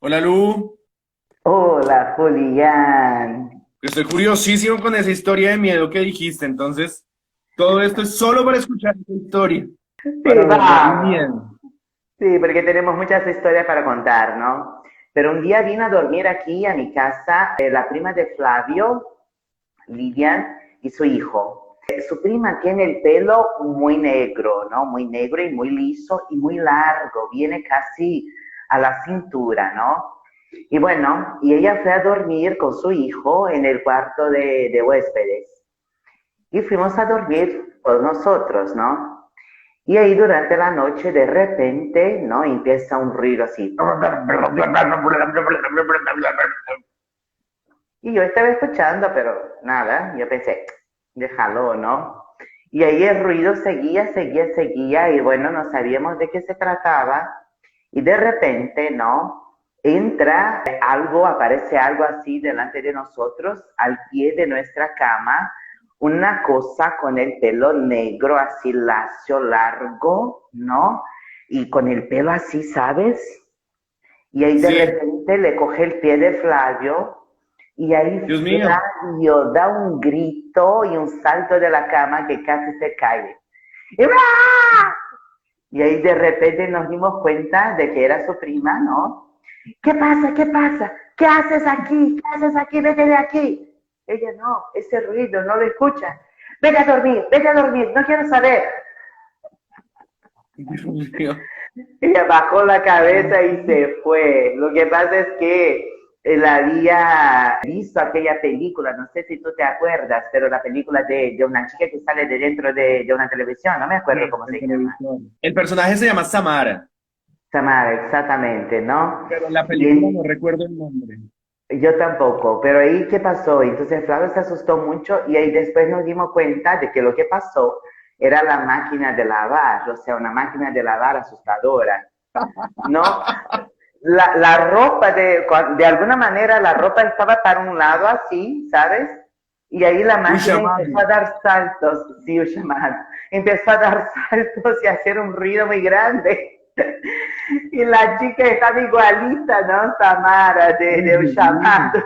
Hola Lu, Hola, Julián. estoy curiosísimo con esa historia de miedo que dijiste, entonces todo esto es solo para escuchar esa historia, Sí, para dormir sin vamos. miedo. Sí, porque tenemos muchas historias para contar, ¿no? Pero un día vino a dormir aquí a mi casa la prima de Flavio, Lilian, y su hijo. Su prima tiene el pelo muy negro, ¿no? Muy negro y muy liso y muy largo, viene casi a la cintura, ¿no? Y bueno, y ella fue a dormir con su hijo en el cuarto de huéspedes. Y fuimos a dormir por nosotros, ¿no? Y ahí durante la noche de repente, ¿no? Empieza un ruido así. Y yo estaba escuchando, pero nada, yo pensé, déjalo, ¿no? Y ahí el ruido seguía, y bueno, no sabíamos de qué se trataba. Y de repente, ¿no? Entra algo, aparece algo así delante de nosotros, al pie de nuestra cama, una cosa con el pelo negro, así lacio, largo, ¿no? Y con el pelo así, ¿sabes? Y ahí de Sí, repente le coge el pie de Flavio y ahí Dios mío, Flavio da un grito y un salto de la cama que casi se cae. Y, ¡ah! Y ahí de repente nos dimos cuenta de que era su prima, ¿no? ¿Qué pasa? ¿Qué pasa? ¿Qué haces aquí? ¿Qué haces aquí? Vete de aquí. Ella no, ese ruido no lo escucha. Vete a dormir, no quiero saber. Dios mío. Ella bajó la cabeza y se fue. Lo que pasa es que él había visto aquella película, no sé si tú te acuerdas, pero la película de una chica que sale de dentro de una televisión, no me acuerdo Sí, cómo el se llama. televisor. El personaje se llama Samara, Samara, exactamente, ¿no? pero en la Y película no recuerdo el nombre. yo tampoco, pero ahí qué pasó. Entonces Flavio se asustó mucho y ahí después nos dimos cuenta de que lo que pasó era la máquina de lavar, o sea, una máquina de lavar asustadora. ¿No? La ropa, de alguna manera, la ropa estaba para un lado así, ¿sabes? Y ahí la Uy, máquina empezó Shaman. a dar saltos, sí, Ushaman, empezó a dar saltos y a hacer un ruido muy grande. Y la chica estaba igualita, ¿no? Samara, Uy, de Dios Ushaman. mío.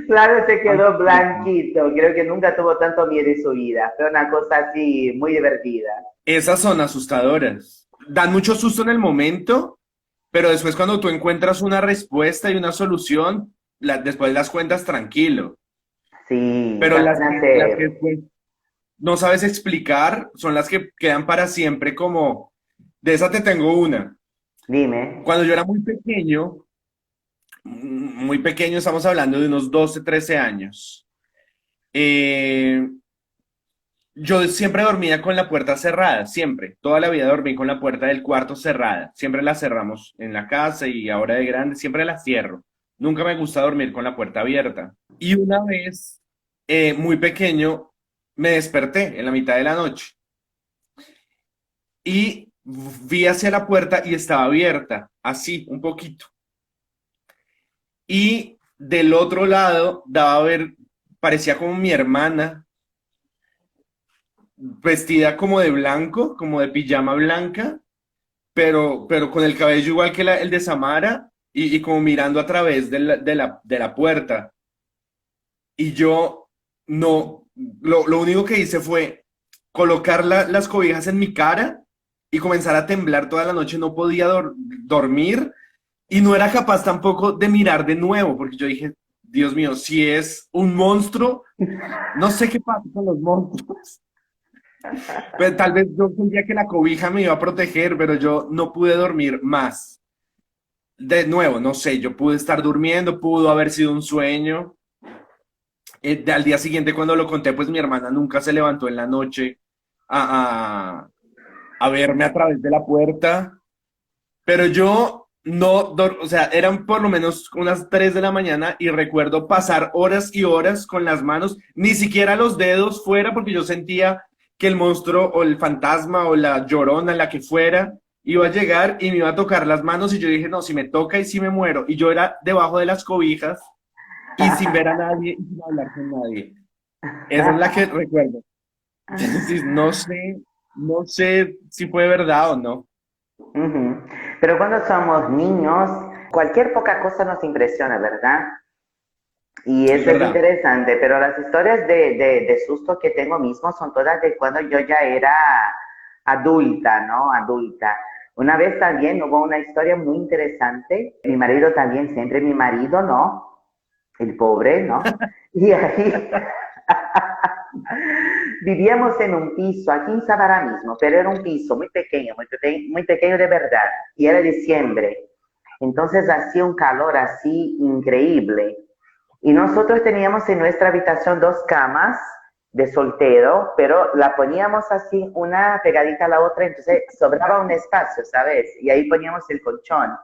Claro, se Ay, quedó Dios mío. blanquito. Creo que nunca tuvo tanto miedo en su vida. Fue una cosa así muy divertida. Esas son asustadoras. Dan mucho susto en el momento, pero después cuando tú encuentras una respuesta y una solución, después las cuentas tranquilo. Sí, Pero las que imagínate. después no sabes explicar son las que quedan para siempre como, de esa te tengo una. Dime. Cuando yo era muy pequeño, estamos hablando de unos 12 13 años, eh, yo siempre dormía con la puerta cerrada, siempre. Toda la vida dormí con la puerta del cuarto cerrada. Siempre la cerramos en la casa y ahora de grande siempre la cierro. Nunca me gusta dormir con la puerta abierta. Y una vez, muy pequeño, me desperté en la mitad de la noche y vi hacia la puerta y estaba abierta, así, un poquito. Y del otro lado daba a ver, parecía como mi hermana, vestida como de blanco, como de pijama blanca, pero con el cabello igual que el de Samara y como mirando a través de la puerta. Y yo no, lo único que hice fue colocar las cobijas en mi cara y comenzar a temblar toda la noche. No podía dormir y no era capaz tampoco de mirar de nuevo, porque yo dije, Dios mío, si es un monstruo, no sé qué pasa con los monstruos. Pero tal vez yo sentía que la cobija me iba a proteger, pero yo no pude dormir más. De nuevo, no sé, yo pude estar durmiendo, pudo haber sido un sueño. Al día siguiente cuando lo conté, pues mi hermana nunca se levantó en la noche a, a verme a través de la puerta, pero yo no, o sea, eran por lo menos unas 3 de la mañana y recuerdo pasar horas y horas con las manos, ni siquiera los dedos fuera, porque yo sentía que el monstruo o el fantasma o la llorona, la que fuera, iba a llegar y me iba a tocar las manos y yo dije, no, si me toca y si me muero. Y yo era debajo de las cobijas y sin ver a nadie y sin hablar con nadie. Esa es la que recuerdo. Entonces, no sé si fue verdad o no. Ujú. Pero cuando somos niños, cualquier poca cosa nos impresiona, ¿verdad? Y Es eso es verdad. interesante, pero las historias de susto que tengo mismo son todas de cuando yo ya era adulta, ¿no? Adulta. Una vez también hubo una historia muy interesante. Mi marido también, siempre mi marido, ¿no? El pobre, ¿no? Y ahí vivíamos en un piso, aquí en Sabará mismo, pero era un piso muy pequeño, muy pequeño de verdad. Y era diciembre. Entonces hacía un calor así increíble. Y nosotros teníamos en nuestra habitación dos camas de soltero, pero la poníamos así una pegadita a la otra, entonces sobraba un espacio, ¿sabes? Y ahí poníamos el colchón,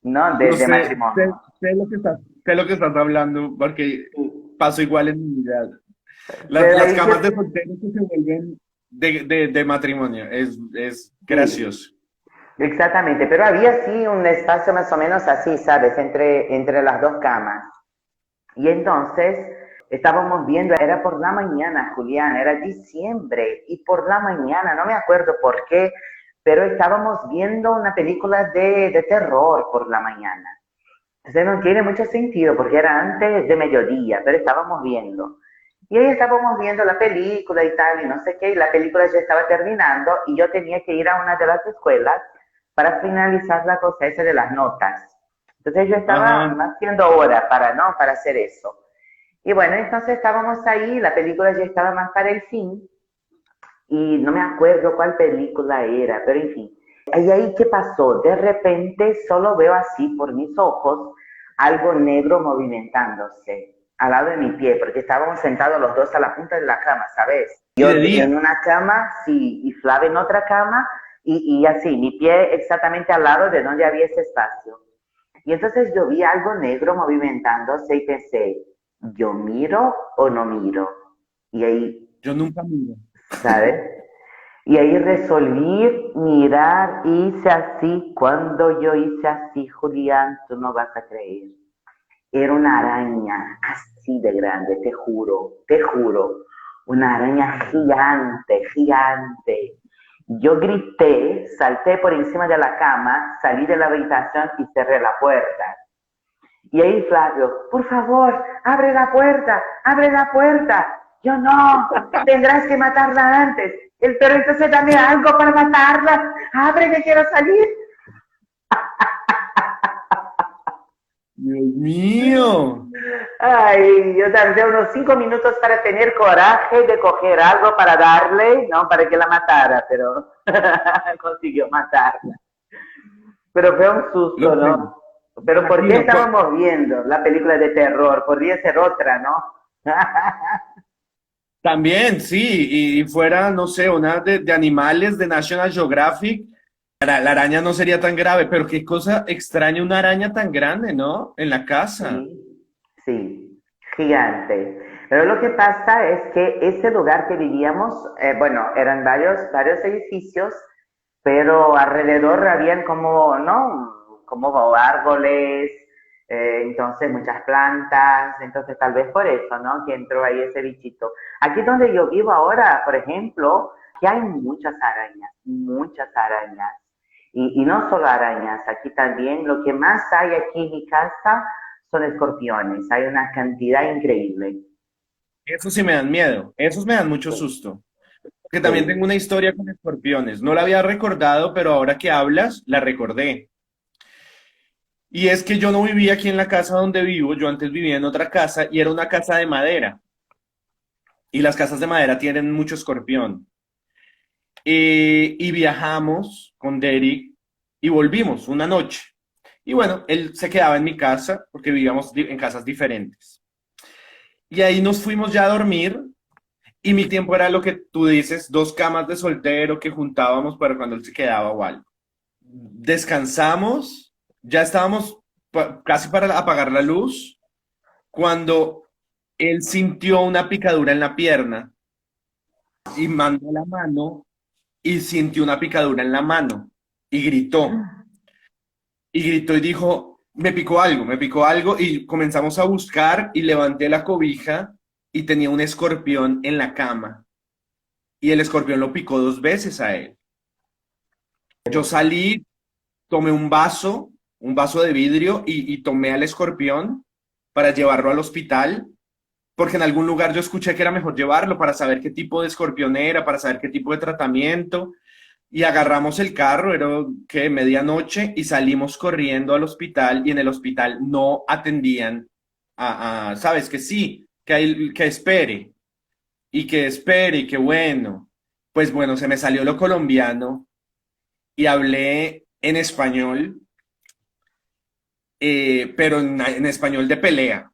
¿no? Yo De matrimonio. sé lo que estás hablando, porque Sí. pasó igual en mi vida. Pero Las ahí camas de que, soltero que se vuelven de matrimonio, es sí, gracioso. exactamente, pero había sí un espacio más o menos así, ¿sabes? Entre las dos camas. Y entonces estábamos viendo, era por la mañana, Julián, era diciembre, y por la mañana, no me acuerdo por qué, pero estábamos viendo una película de terror por la mañana. Entonces no tiene mucho sentido porque era antes de mediodía, pero estábamos viendo. Y ahí estábamos viendo la película y tal, y no sé qué, y la película ya estaba terminando y yo tenía que ir a una de las escuelas para finalizar la cosa esa de las notas. Entonces yo estaba Ajá. haciendo hora para, ¿no? Para hacer eso. Y bueno, entonces estábamos ahí, la película ya estaba más para el fin, y no me acuerdo cuál película era, pero en fin. Y ahí, ¿qué pasó? De repente solo veo así por mis ojos algo negro movimentándose al lado de mi pie, porque estábamos sentados los dos a la punta de la cama, ¿sabes? Y Yo de día. en una cama, sí, y Flavia en otra cama, y así, mi pie exactamente al lado de donde había ese espacio. Y entonces yo vi algo negro movimentándose y pensé, ¿yo miro o no miro? Y ahí, Yo nunca miro. ¿sabes? Y ahí resolví mirar, hice así. Cuando yo hice así, Julián, tú no vas a creer. Era una araña así de grande, te juro, te juro. Una araña gigante, gigante. Yo grité, salté por encima de la cama, salí de la habitación y cerré la puerta. Y ahí Flavio, por favor, abre la puerta, abre la puerta. Yo no, tendrás que matarla antes. El pero entonces dame algo para matarla. Abre que quiero salir. Dios mío. Ay, yo tardé unos 5 minutos para tener coraje de coger algo para darle, no para que la matara, pero consiguió matarla. Pero fue un Lo susto, sé. ¿no? Pero ¿por qué Imagino. estábamos viendo la película de terror? Podría ser otra, ¿no? También, sí, y fuera, no sé, una de animales de National Geographic, la araña no sería tan grave, pero qué cosa extraña una araña tan grande, ¿no? En la casa. Sí, sí, gigante. Pero lo que pasa es que ese lugar que vivíamos, bueno, eran varios edificios, pero alrededor habían como, ¿no? Como árboles, entonces muchas plantas, entonces tal vez por eso, ¿no? Que entró ahí ese bichito. Aquí donde yo vivo ahora, por ejemplo, que hay muchas arañas, muchas arañas. Y no solo arañas, aquí también lo que más hay aquí en mi casa son escorpiones, hay una cantidad increíble. Esos sí me dan miedo, esos me dan mucho susto. Que también tengo Sí. una historia con escorpiones. No la había recordado, pero ahora que hablas, la recordé. Y es que yo no vivía aquí en la casa donde vivo, yo antes vivía en otra casa y era una casa de madera. Y las casas de madera tienen mucho escorpión. Y viajamos con Derek y volvimos una noche. Y bueno, él se quedaba en mi casa porque vivíamos en casas diferentes. Y ahí nos fuimos ya a dormir y mi tiempo era lo que tú dices, dos camas de soltero que juntábamos para cuando él se quedaba o algo. Descansamos, ya estábamos casi para apagar la luz cuando él sintió una picadura en la pierna y mandó la mano y sintió una picadura en la mano y gritó. Y gritó y dijo, me picó algo y comenzamos a buscar y levanté la cobija y tenía un escorpión en la cama y el escorpión lo picó dos veces a él. Yo salí, tomé un vaso de vidrio y tomé al escorpión para llevarlo al hospital, porque en algún lugar yo escuché que era mejor llevarlo para saber qué tipo de escorpión era, para saber qué tipo de tratamiento. Y agarramos el carro, era que medianoche, y salimos corriendo al hospital y en el hospital no atendían sabes que sí, que espere y que bueno. Pues bueno, se me salió lo colombiano y hablé en español, pero en español de pelea.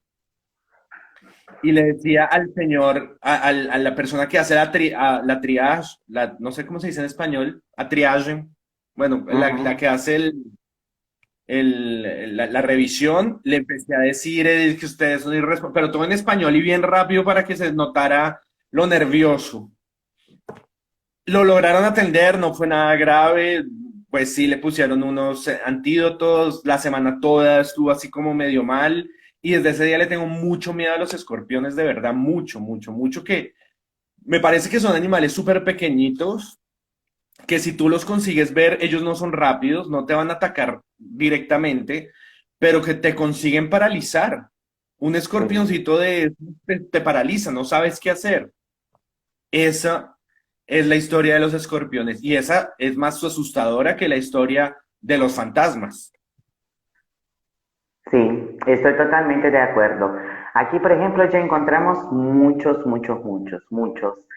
Y le decía al señor, a la persona que hace la triage, no sé cómo se dice en español, a triage, bueno, la Ujú. que hace la revisión, le empecé a decir que ustedes son irresponsables, pero todo en español y bien rápido para que se notara lo nervioso. Lo lograron atender, no fue nada grave, pues sí le pusieron unos antídotos, la semana toda estuvo así como medio mal y desde ese día le tengo mucho miedo a los escorpiones, de verdad, mucho, mucho, mucho que me parece que son animales súper pequeñitos, que si tú los consigues ver, ellos no son rápidos, no te van a atacar directamente, pero que te consiguen paralizar. Un Sí. escorpioncito de esos te paraliza, no sabes qué hacer. Esa es la historia de los escorpiones y esa es más asustadora que la historia de los fantasmas. Sí, estoy totalmente de acuerdo. Aquí, por ejemplo, ya encontramos muchos, muchos, muchos, muchos.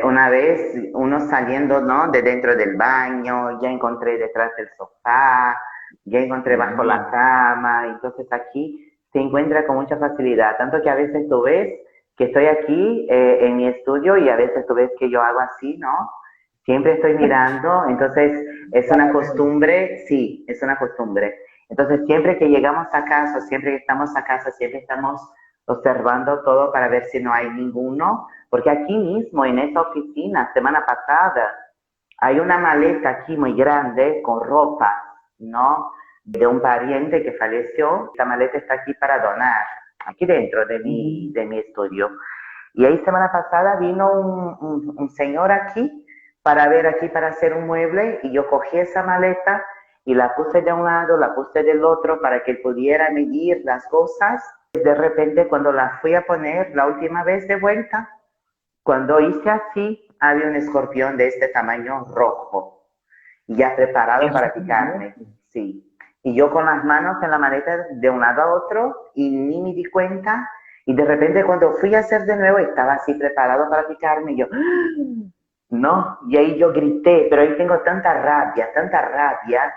Una vez, uno saliendo, ¿no? De dentro del baño, ya encontré detrás del sofá, ya encontré bajo la Wow. cama. Entonces aquí se encuentra con mucha facilidad. Tanto que a veces tú ves que estoy aquí en mi estudio y a veces tú ves que yo hago así, ¿no? Siempre estoy mirando. Entonces es una costumbre, sí, es una costumbre. Entonces, siempre que llegamos a casa, siempre que estamos a casa, siempre estamos observando todo para ver si no hay ninguno, porque aquí mismo, en esa oficina, semana pasada, hay una maleta aquí muy grande con ropa, ¿no? De un pariente que falleció. Esta maleta está aquí para donar, aquí dentro de mi estudio. Y ahí semana pasada vino un señor aquí para ver aquí, para hacer un mueble, y yo cogí esa maleta y la puse de un lado, la puse del otro para que él pudiera medir las cosas. De repente, cuando la fui a poner la última vez de vuelta, cuando hice así, había un escorpión de este tamaño rojo, ya preparado Eso para es peligroso. picarme, sí. Y yo con las manos en la maleta de un lado a otro y ni me di cuenta. Y de repente cuando fui a hacer de nuevo estaba así preparado para picarme y yo, no, y ahí yo grité, pero ahí tengo tanta rabia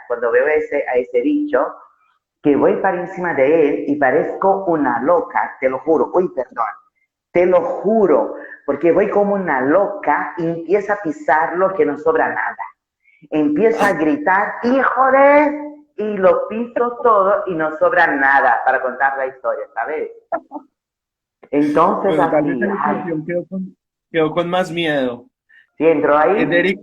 cuando veo a ese bicho, que voy para encima de él y parezco una loca, te lo juro, uy, perdón, te lo juro, porque voy como una loca y empiezo a pisarlo que no sobra nada. Empiezo a gritar, hijo de... Y lo piso todo y no sobra nada para contar la historia, ¿sabes? Entonces Bueno, tal vez así, el ay, escorpión quedó con más miedo. si entro ahí, Derek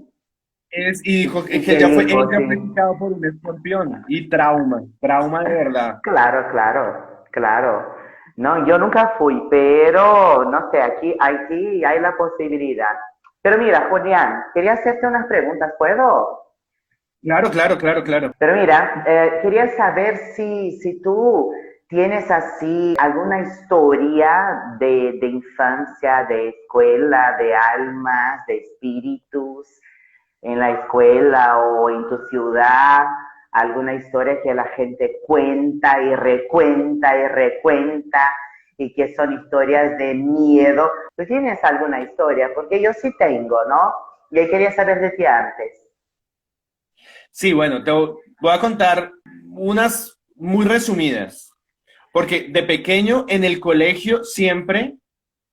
y dijo ¿y que qué él dijo? ya fue Sí. picado por un escorpión y trauma de verdad. Claro, claro, claro. No, yo nunca fui, pero no sé, aquí hay la posibilidad. Pero mira, Julián, quería hacerte unas preguntas, ¿puedo? Claro, claro, claro, claro. Pero mira, quería saber si tú tienes así alguna historia de infancia, de escuela, de almas, de espíritus en la escuela o en tu ciudad, alguna historia que la gente cuenta y recuenta y recuenta y que son historias de miedo. ¿Tú tienes alguna historia? Porque yo sí tengo, ¿no? Y ahí quería saber de ti antes. Sí, bueno, voy a contar unas muy resumidas, porque de pequeño en el colegio siempre,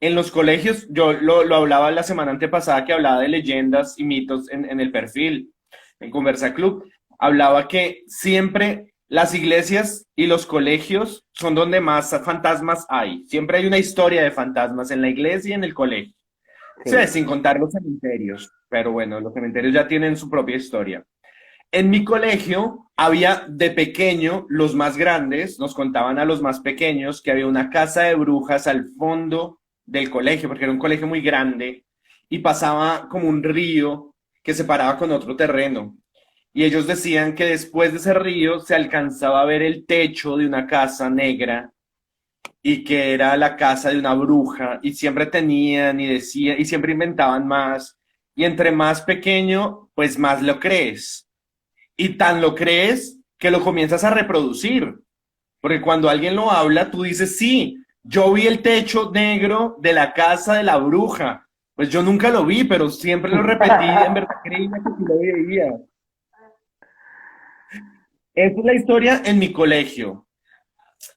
en los colegios, yo lo hablaba la semana antepasada que hablaba de leyendas y mitos en el perfil, en Conversa Club, hablaba que siempre las iglesias y los colegios son donde más fantasmas hay. Siempre hay una historia de fantasmas en la iglesia y en el colegio. Sí, Sí. sin contar los cementerios, pero bueno, los cementerios ya tienen su propia historia. En mi colegio había de pequeño, los más grandes nos contaban a los más pequeños que había una casa de brujas al fondo del colegio, porque era un colegio muy grande y pasaba como un río que separaba con otro terreno. y ellos decían que después de ese río se alcanzaba a ver el techo de una casa negra y que era la casa de una bruja y siempre tenían y decían y siempre inventaban más y entre más pequeño, pues más lo crees y tan lo crees que lo comienzas a reproducir, porque cuando alguien lo habla, tú dices, sí, yo vi el techo negro de la casa de la bruja. Pues yo nunca lo vi, pero siempre lo repetí, en verdad creía que sí lo veía. Esa es la historia en mi colegio.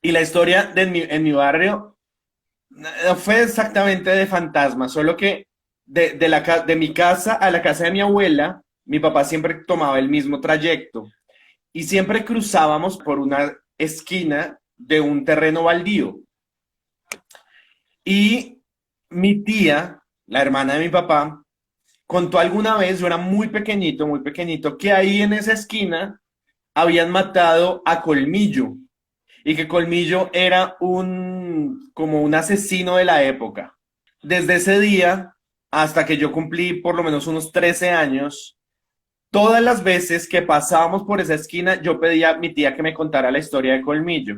Y la historia en mi barrio no fue exactamente de fantasma, solo que de mi casa a la casa de mi abuela, mi papá siempre tomaba el mismo trayecto y siempre cruzábamos por una esquina de un terreno baldío. Y mi tía, la hermana de mi papá, contó alguna vez, yo era muy pequeñito, que ahí en esa esquina habían matado a Colmillo y que Colmillo era como un asesino de la época. Desde ese día hasta que yo cumplí por lo menos unos 13 años, todas las veces que pasábamos por esa esquina, yo pedía a mi tía que me contara la historia de Colmillo.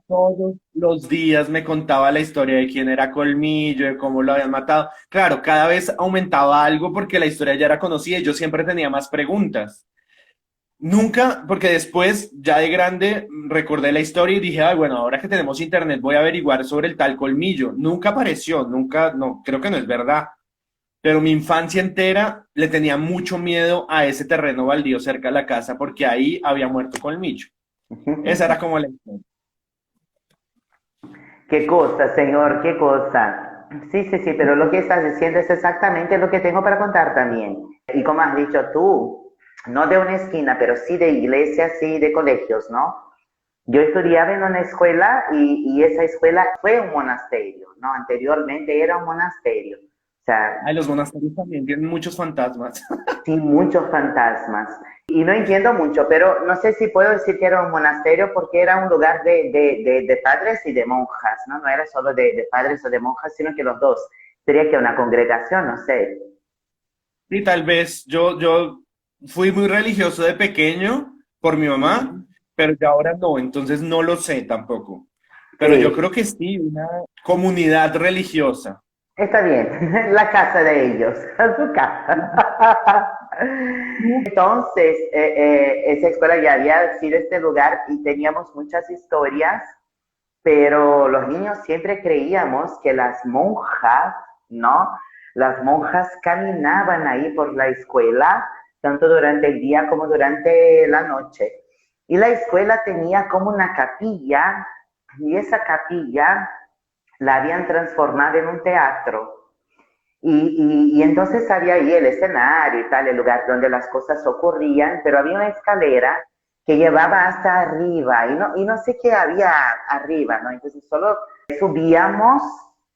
Todos los días me contaba la historia de quién era Colmillo, de cómo lo habían matado. Claro, cada vez aumentaba algo porque la historia ya era conocida y yo siempre tenía más preguntas. Nunca, porque después, ya de grande, recordé la historia y dije, ay, bueno, ahora que tenemos internet voy a averiguar sobre el tal Colmillo. Nunca apareció, nunca, no, creo que no es verdad. Pero mi infancia entera le tenía mucho miedo a ese terreno baldío cerca de la casa porque ahí había muerto Colmillo. Esa era como la historia. Qué cosa, señor, qué cosa. Sí, sí, sí, pero lo que estás diciendo es exactamente lo que tengo para contar también. Y como has dicho tú, no de una esquina, pero sí de iglesias y de colegios, ¿no? Yo estudiaba en una escuela y esa escuela fue un monasterio, ¿no? Anteriormente era un monasterio. O sea, Ay, los monasterios también tienen muchos fantasmas. sí, muchos fantasmas. Y no entiendo mucho, pero no sé si puedo decir que era un monasterio porque era un lugar de padres y de monjas, ¿no? No era solo de padres o de monjas, sino que los dos. Sería que una congregación, no sé. Y tal vez yo fui muy religioso de pequeño por mi mamá, Ujú. pero ya ahora no, entonces no lo sé tampoco. Pero yo Sí, creo que sí, una comunidad religiosa. está bien, la casa de ellos, su casa. Entonces, esa escuela ya había sido este lugar y teníamos muchas historias, pero los niños siempre creíamos que las monjas, ¿no? Las monjas caminaban ahí por la escuela, tanto durante el día como durante la noche. Y la escuela tenía como una capilla, y esa capilla la habían transformado en un teatro. Y entonces había ahí el escenario y tal, el lugar donde las cosas ocurrían, pero había una escalera que llevaba hasta arriba y no sé qué había arriba, ¿no? Entonces solo subíamos,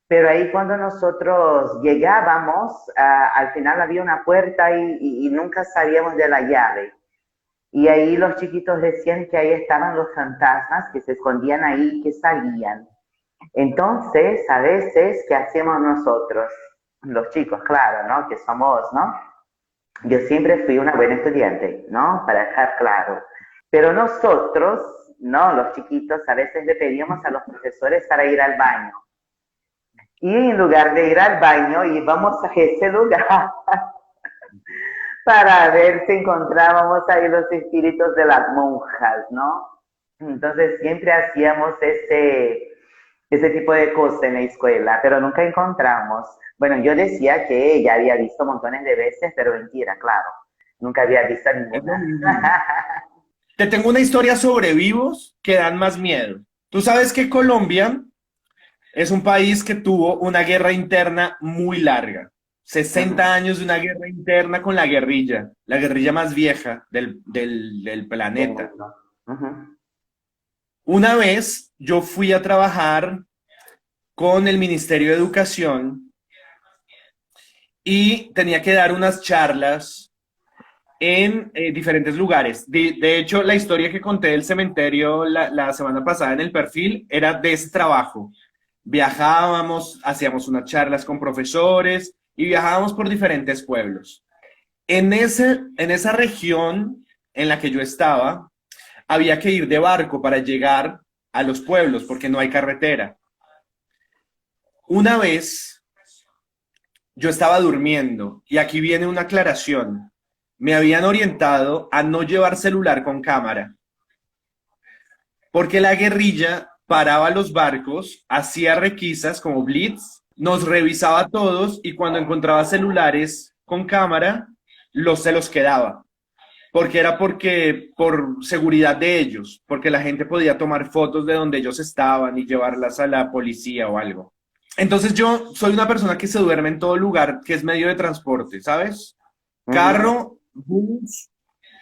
pero ahí cuando nosotros llegábamos, al final había una puerta y nunca sabíamos de la llave. Y ahí los chiquitos decían que ahí estaban los fantasmas que se escondían ahí y que salían. Entonces, a veces, ¿qué hacemos nosotros? Los chicos, claro, ¿no? Que somos, ¿no? Yo siempre fui una buena estudiante, ¿no? Para dejar claro. Pero nosotros, ¿no? Los chiquitos, a veces le pedíamos a los profesores para ir al baño. Y en lugar de ir al baño, íbamos a ese lugar para ver si encontrábamos ahí los espíritus de las monjas, ¿no? Entonces siempre hacíamos ese tipo de cosas en la escuela, pero nunca encontramos. Bueno, yo decía que ya había visto montones de veces, pero mentira, claro. Nunca había visto Es lo ninguna. mismo. Te tengo una historia sobre vivos que dan más miedo. Tú sabes que Colombia es un país que tuvo una guerra interna muy larga. Ujú. 60 años de una guerra interna con la guerrilla más vieja del Del planeta. mundo. Ujú. Una vez yo fui a trabajar con el Ministerio de Educación y tenía que dar unas charlas en diferentes lugares. De hecho, la historia que conté del cementerio la semana pasada en el perfil era de ese trabajo. Viajábamos, hacíamos unas charlas con profesores y viajábamos por diferentes pueblos. En esa región en la que yo estaba, había que ir de barco para llegar a los pueblos porque no hay carretera. Una vez yo estaba durmiendo y aquí viene una aclaración. Me habían orientado a no llevar celular con cámara porque la guerrilla paraba los barcos, hacía requisas como blitz, nos revisaba a todos y cuando encontraba celulares con cámara, se los quedaba. Porque era por seguridad de ellos, porque la gente podía tomar fotos de donde ellos estaban y llevarlas a la policía o algo. Entonces yo soy una persona que se duerme en todo lugar que es medio de transporte, ¿sabes? Ujú, Carro, bus,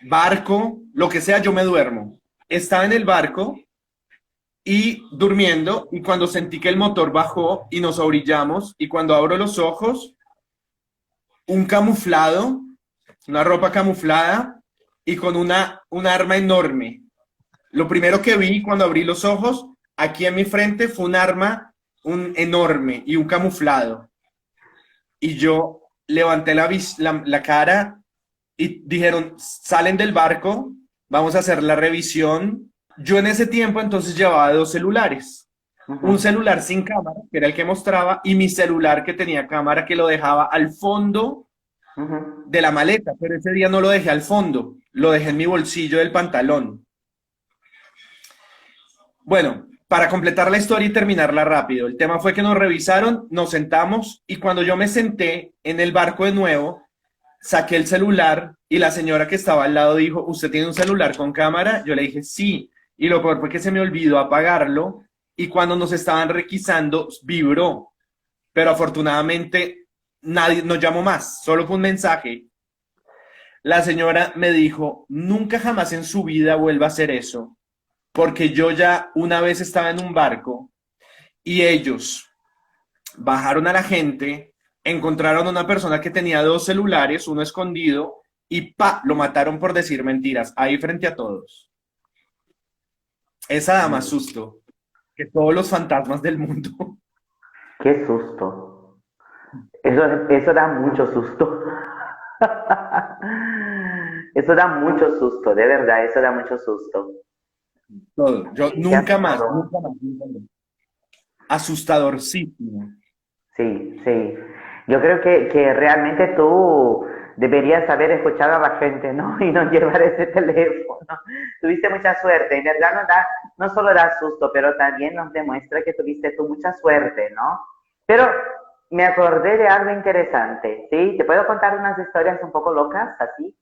barco, lo que sea, yo me duermo. Estaba en el barco y durmiendo y cuando sentí que el motor bajó y nos orillamos y cuando abro los ojos, un camuflado, una ropa camuflada y con un arma enorme. Lo primero que vi cuando abrí los ojos, aquí en mi frente, fue un arma un enorme y un camuflado. Y yo levanté la cara y dijeron, salen del barco, vamos a hacer la revisión. Yo en ese tiempo entonces llevaba dos celulares. Un ujú, celular sin cámara, que era el que mostraba, y mi celular que tenía cámara, que lo dejaba al fondo ujú. de la maleta, pero ese día no lo dejé al fondo, lo dejé en mi bolsillo del pantalón. Bueno, para completar la historia y terminarla rápido, el tema fue que nos revisaron, nos sentamos y cuando yo me senté en el barco de nuevo, saqué el celular y la señora que estaba al lado dijo, ¿usted tiene un celular con cámara? Yo le dije, sí. Y lo peor fue que se me olvidó apagarlo y cuando nos estaban requisando, vibró. Pero afortunadamente nadie nos llamó más, solo fue un mensaje. La señora me dijo, nunca jamás en su vida vuelva a hacer eso, porque yo ya una vez estaba en un barco y ellos bajaron a la gente, encontraron a una persona que tenía dos celulares, uno escondido, y pa, lo mataron por decir mentiras, ahí frente a todos. Esa da más susto que todos los fantasmas del mundo. Qué susto. Eso da mucho susto. Eso da mucho susto, de verdad, eso da mucho susto. Todo. Yo Qué nunca más, absurdo. nunca más, nunca más. Asustadorcísimo. Sí, sí. Yo creo que realmente tú deberías haber escuchado a la gente, ¿no? Y no llevar ese teléfono. Tuviste mucha suerte. En verdad no solo da susto, pero también nos demuestra que tuviste tú mucha suerte, ¿no? Pero me acordé de algo interesante, ¿sí? ¿Te puedo contar unas historias un poco locas, así?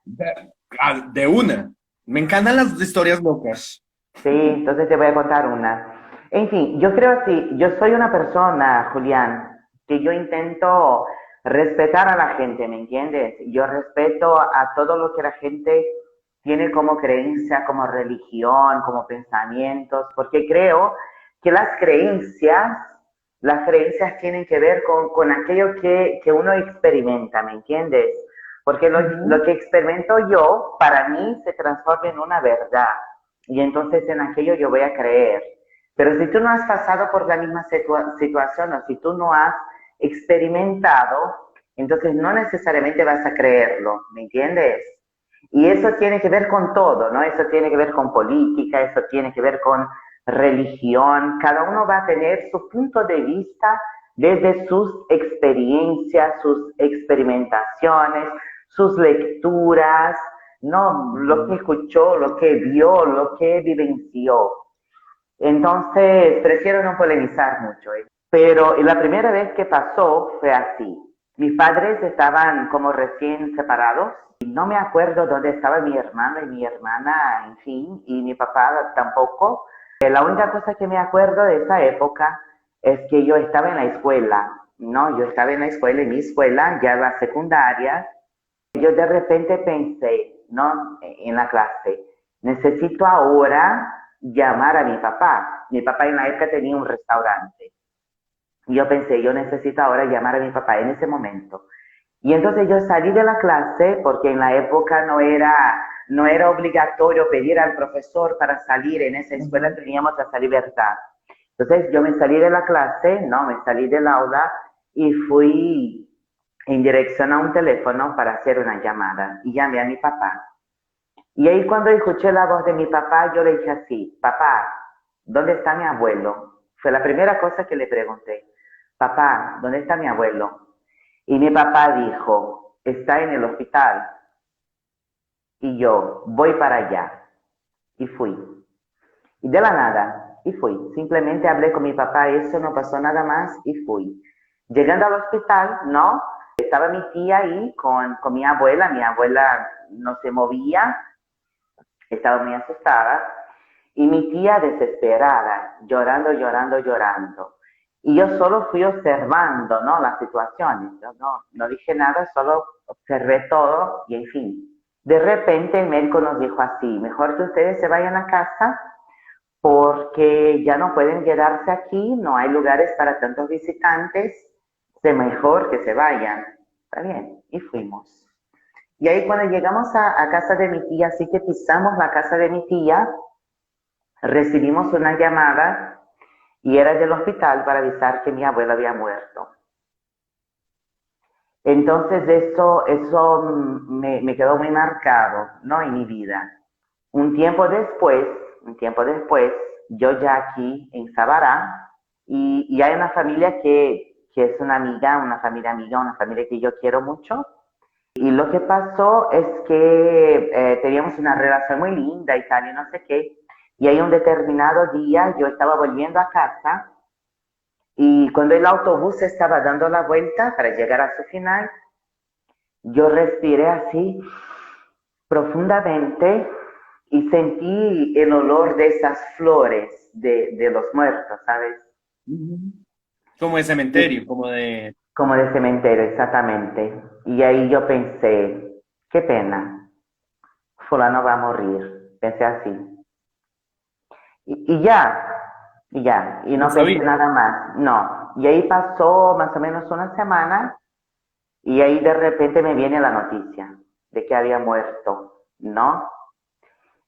De una. Me encantan las historias locas. Sí, entonces te voy a contar una. En fin, yo creo así, yo soy una persona, Julián, que yo intento respetar a la gente, ¿me entiendes? Yo respeto a todo lo que la gente tiene como creencia, como religión, como pensamientos, porque creo que las creencias tienen que ver con aquello que uno experimenta, ¿me entiendes? Porque lo Ujú. que experimento yo, para mí, se transforma en una verdad y entonces en aquello yo voy a creer. Pero si tú no has pasado por la misma situación o si tú no has experimentado, entonces no necesariamente vas a creerlo, ¿me entiendes? Y eso tiene que ver con todo, ¿no? Eso tiene que ver con política, eso tiene que ver con religión. Cada uno va a tener su punto de vista desde sus experiencias, sus experimentaciones, sus lecturas, no lo que Ujú. escuchó, lo que vio, lo que vivenció. Entonces, prefiero no polemizar mucho. ¿Eh? Pero la primera vez que pasó fue así. Mis padres estaban como recién separados y no me acuerdo dónde estaba mi hermano y mi hermana, en fin, y mi papá tampoco. La única cosa que me acuerdo de esa época es que yo estaba en la escuela, ¿no? Yo estaba en la escuela, en mi escuela, ya la secundaria, yo de repente pensé, ¿no? En la clase, necesito ahora llamar a mi papá. Mi papá en la época tenía un restaurante. Y yo pensé, yo necesito ahora llamar a mi papá en ese momento. Y entonces yo salí de la clase porque en la época no era obligatorio pedir al profesor para salir. En esa escuela Ujú. teníamos esa libertad. Entonces yo me salí de la clase, no, me salí del aula y en dirección a un teléfono para hacer una llamada y llamé a mi papá. Y ahí cuando escuché la voz de mi papá, yo le dije así, papá, ¿dónde está mi abuelo? Fue la primera cosa que le pregunté. Papá, ¿dónde está mi abuelo? Y mi papá dijo, está en el hospital. Y yo, voy para allá. Y fui. Y de la nada, y fui. Simplemente hablé con mi papá, eso no pasó nada más, y fui. Llegando al hospital, ¿no? Estaba mi tía ahí con mi abuela no se movía, estaba muy asustada, y mi tía desesperada, llorando, llorando, llorando. Y yo solo fui observando, ¿no? Las situaciones, yo no dije nada, solo observé todo y en fin. De repente el médico nos dijo así, mejor que ustedes se vayan a casa porque ya no pueden quedarse aquí, no hay lugares para tantos visitantes, es mejor que se vayan. Está bien, y fuimos. Y ahí cuando llegamos a casa de mi tía, así que pisamos la casa de mi tía, recibimos una llamada y era del hospital para avisar que mi abuela había muerto. Entonces eso me quedó muy marcado, ¿no? En mi vida. Un tiempo después, yo ya aquí en Sabará, y hay una familia que es una amiga, una familia que yo quiero mucho. Y lo que pasó es que teníamos una relación muy linda y tal, y no sé qué. Y hay un determinado día yo estaba volviendo a casa y cuando el autobús estaba dando la vuelta para llegar a su final, yo respiré así profundamente y sentí el olor de esas flores de los muertos, ¿sabes? Como de Y cementerio, como de... como de cementerio, exactamente. Y ahí yo pensé, qué pena, fulano va a morir. Pensé así. Y No no pensé sabía. nada más, no. Y ahí pasó más o menos una semana y ahí de repente me viene la noticia de que había muerto, ¿no?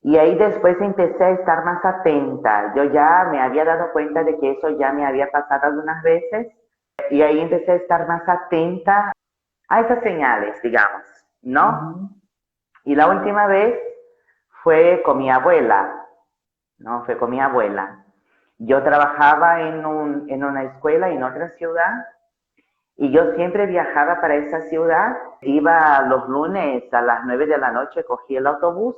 Y ahí después empecé a estar más atenta. Yo ya me había dado cuenta de que eso ya me había pasado algunas veces y ahí empecé a estar más atenta a esas señales, digamos, ¿no? Ujú. Y la última vez fue con mi abuela, ¿no? Fue con mi abuela. Yo trabajaba en una escuela en otra ciudad y yo siempre viajaba para esa ciudad. Iba los lunes a las 9 de la noche, cogía el autobús,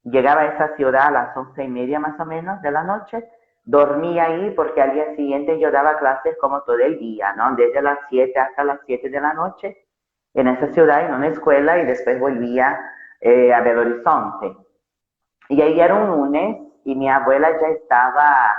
llegaba a esa ciudad a las 11:30 más o menos de la noche, dormía ahí porque al día siguiente yo daba clases como todo el día, ¿no? Desde las 7 hasta las 7 de la noche en esa ciudad, en una escuela y después volvía a Belo Horizonte. Y ahí era un lunes y mi abuela ya estaba,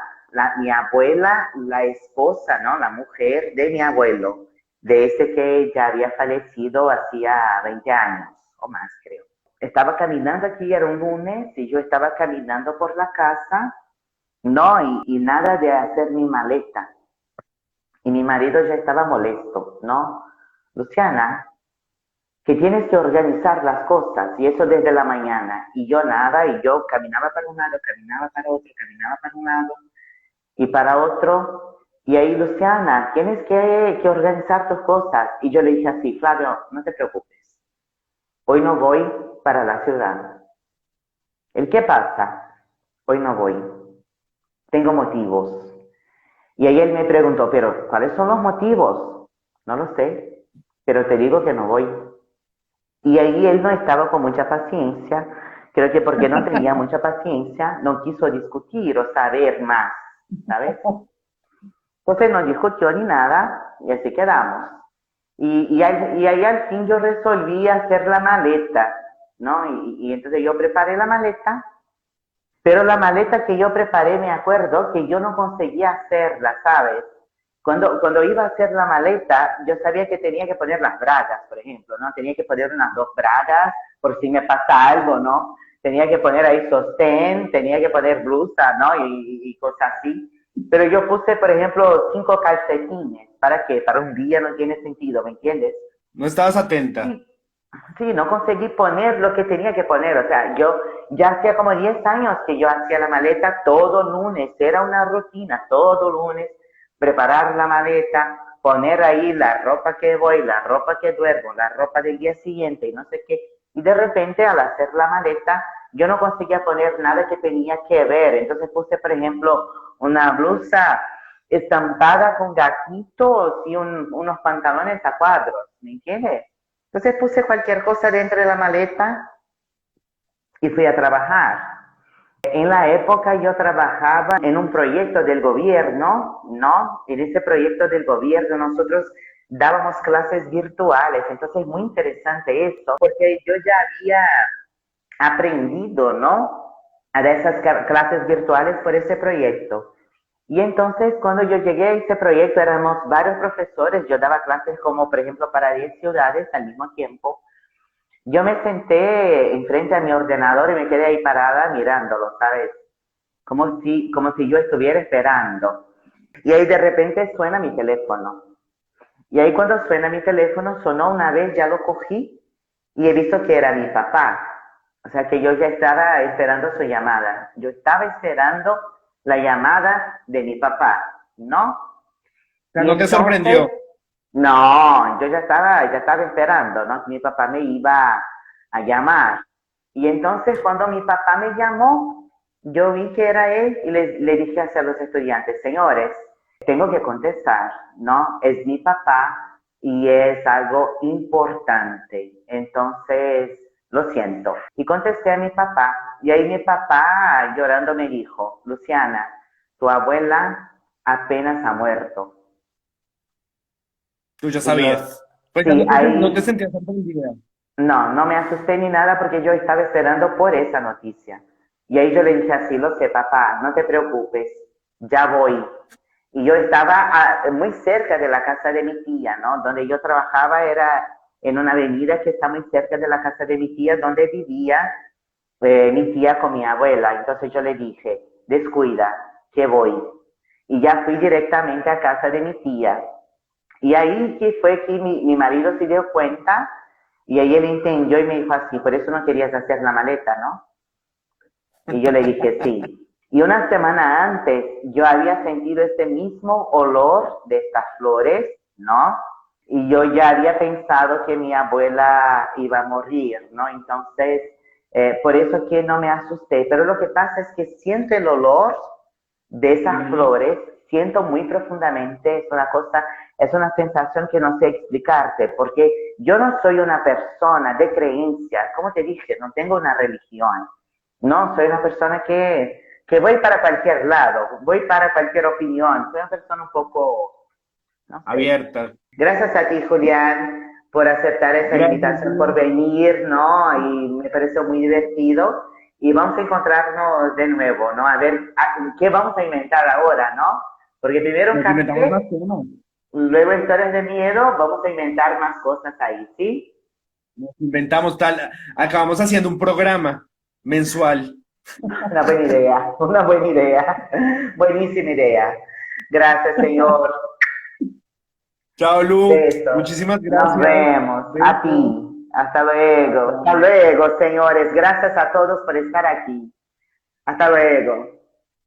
mi abuela, la esposa, ¿no? La mujer de mi abuelo, de ese que ya había fallecido hacía 20 años o más, creo. Estaba caminando aquí, era un lunes, y yo estaba caminando por la casa, no, y nada de hacer mi maleta. Y mi marido ya estaba molesto, ¿no? Luciana, que tienes que organizar las cosas y eso desde la mañana. Y yo nada, y yo caminaba para un lado, caminaba para otro, caminaba para un lado y para otro. Y ahí, Luciana, tienes que organizar tus cosas. Y yo le dije así, Flavio, no te preocupes, hoy no voy para la ciudad. ¿El qué pasa? Hoy no voy, tengo motivos. Y ahí él me preguntó, pero ¿cuáles son los motivos? No lo sé, pero te digo que no voy. Y ahí él no estaba con mucha paciencia, creo que porque no tenía mucha paciencia, no quiso discutir o saber más, ¿sabes? Entonces no discutió ni nada y así quedamos. Y ahí al fin yo resolví hacer la maleta, ¿no? Y entonces yo preparé la maleta, pero la maleta que yo preparé me acuerdo que yo no conseguía hacerla, ¿sabes? Cuando iba a hacer la maleta, yo sabía que tenía que poner las bragas, por ejemplo, ¿no? Tenía que poner unas 2 bragas por si me pasa algo, ¿no? Tenía que poner ahí sostén, tenía que poner blusa, ¿no? Y cosas así. Pero yo puse, por ejemplo, 5 calcetines. ¿Para qué? Para un día no tiene sentido, ¿me entiendes? No estabas atenta. Sí, sí, no conseguí poner lo que tenía que poner. O sea, yo ya hacía como 10 años que yo hacía la maleta todo lunes. Era una rutina, todo lunes, preparar la maleta. poner ahí la ropa que voy, la ropa que duermo, la ropa del día siguiente y no sé qué. Y de repente al hacer la maleta, yo no conseguía poner nada que tenía que ver. Entonces puse, por ejemplo, una blusa estampada con gatitos y unos pantalones a cuadros, ¿me entiendes? Entonces puse cualquier cosa dentro de la maleta y fui a trabajar. En la época yo trabajaba en un proyecto del gobierno, ¿no? En ese proyecto del gobierno nosotros dábamos clases virtuales, entonces muy interesante esto, porque yo ya había aprendido, ¿no? A dar esas clases virtuales por ese proyecto. Y entonces cuando yo llegué a ese proyecto éramos varios profesores, yo daba clases como por ejemplo para 10 ciudades al mismo tiempo. Yo me senté enfrente a mi ordenador y me quedé ahí parada mirándolo, ¿sabes? Como si yo estuviera esperando. Y ahí de repente suena mi teléfono. Y ahí cuando suena mi teléfono, sonó una vez, ya lo cogí y he visto que era mi papá. O sea que yo ya estaba esperando su llamada. Yo estaba esperando la llamada de mi papá, ¿no? O sea, Y no te entonces, sorprendió. no, yo ya estaba esperando, ¿no? Mi papá me iba a llamar. Y entonces cuando mi papá me llamó, yo vi que era él y le dije hacia los estudiantes, señores, tengo que contestar, ¿no? Es mi papá y es algo importante. Entonces, lo siento. Y contesté a mi papá y ahí mi papá llorando me dijo, Luciana, tu abuela apenas ha muerto. Tú ya Y yo, sabías. Pues ya sí, no te ahí sentías sorprendida. no, no me asusté ni nada porque yo estaba esperando por esa noticia. Y ahí yo le dije así, lo sé, papá, no te preocupes, ya voy. Y yo estaba muy cerca de la casa de mi tía, ¿no? Donde yo trabajaba era en una avenida que está muy cerca de la casa de mi tía, donde vivía mi tía con mi abuela. Entonces yo le dije, descuida, que voy. Y ya fui directamente a casa de mi tía. Y ahí que fue que mi marido se dio cuenta y ahí él entendió y me dijo así, por eso no querías hacer la maleta, ¿no? Y yo le dije sí. Y una semana antes yo había sentido este mismo olor de estas flores, ¿no? Y yo ya había pensado que mi abuela iba a morir, ¿no? Entonces, por eso que no me asusté. Pero lo que pasa es que siento el olor de esas Ujú. flores, siento muy profundamente, es una cosa, es una sensación que no sé explicarte, porque yo no soy una persona de creencia, como te dije, no tengo una religión, no, soy una persona que voy para cualquier lado, voy para cualquier opinión, soy una persona un poco, no sé. Abierta. Gracias a ti, Julián, por aceptar esa Gracias, invitación, por Lu. venir, ¿no? Y me pareció muy divertido. Y vamos a encontrarnos de nuevo, ¿no? A ver, ¿qué vamos a inventar ahora, ¿no? Porque primero un Nos inventamos más café, temas. luego historias de miedo, vamos a inventar más cosas ahí, ¿sí? Nos inventamos tal. Acabamos haciendo un programa mensual. Una buena idea, una buena idea, buenísima idea. Gracias, señor. Chao, Lu. Besos. Muchísimas Nos gracias. vemos. A Besos. ti. Hasta luego. Hasta Chao. luego, señores. Gracias a todos por estar aquí. Hasta luego.